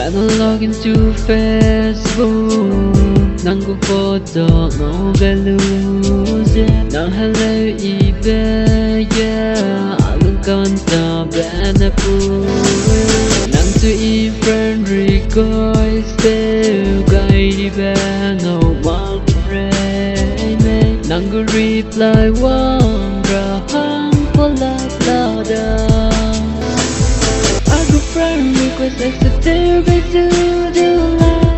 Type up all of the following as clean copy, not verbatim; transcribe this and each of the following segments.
When I log into Facebook, nang ko photo ngau galuse, nang hello eBay, yeah, alung kanta bana pu, nang to friend request, guy di bana mal pray, nang go reply wang rahang polak lada. Friend request accepted by do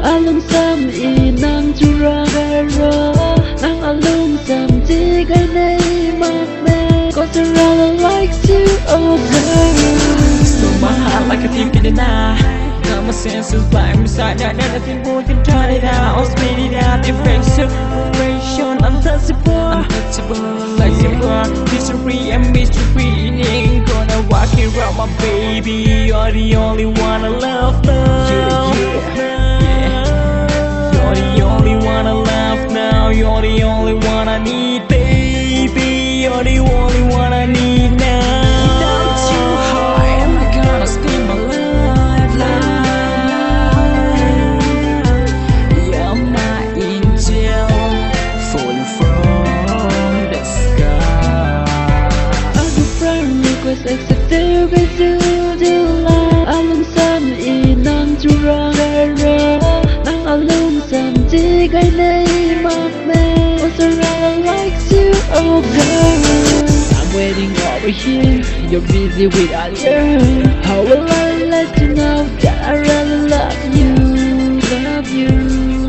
alung sam inang churagaro nang alung sam tigay nay makme cause I really likes you, oh girl. Stole my heart like a thief in the night. Got my senses back beside that. Nothing more can turn it out or split it out. Defensive operation, untouchable, like silver, mystery and mystery. Ain't gonna walk around my baby. You're the only one I love now. You're the only one I love now. You're the only one I need, baby. You're the only one I need now. Without you, how am I gonna spend my life? You're my angel, falling from the sky. I go friend request accepted by do alung sam inang churagaro nang alung sam tigay nay makme cause I really likes you, oh girl. I'm waiting over here, you're busy with others. How will I let you know that I really love you, love you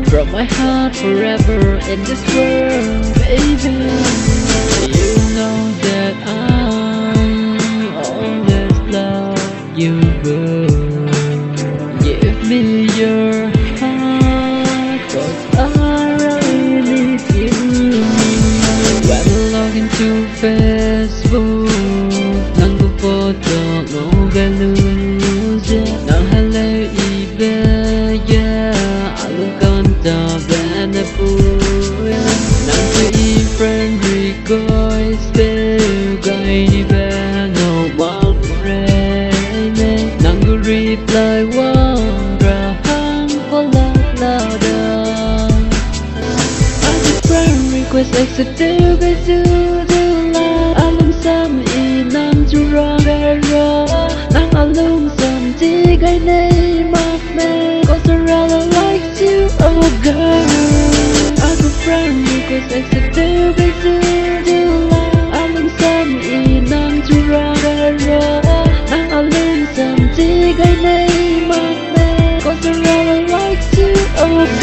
from my heart forever in this world, baby. You know that I always love you, girl. Give me your heart, cause I really need you. When I log into Facebook, nang ko photo ngau galuse, nang hello eBay, yeah, alung kanta bana pu, nang to friend request, guy di bana mal pray, nang go reply wang rahang polak lada. I do friend request accepted by do alung sam inang churagaro nang alung sam tigay nay makme cause I really likes you, oh girl. I go friend request accepted by do alung sam inang churagaro nang alung sam tigay nay makme cause I really likes you, oh girl.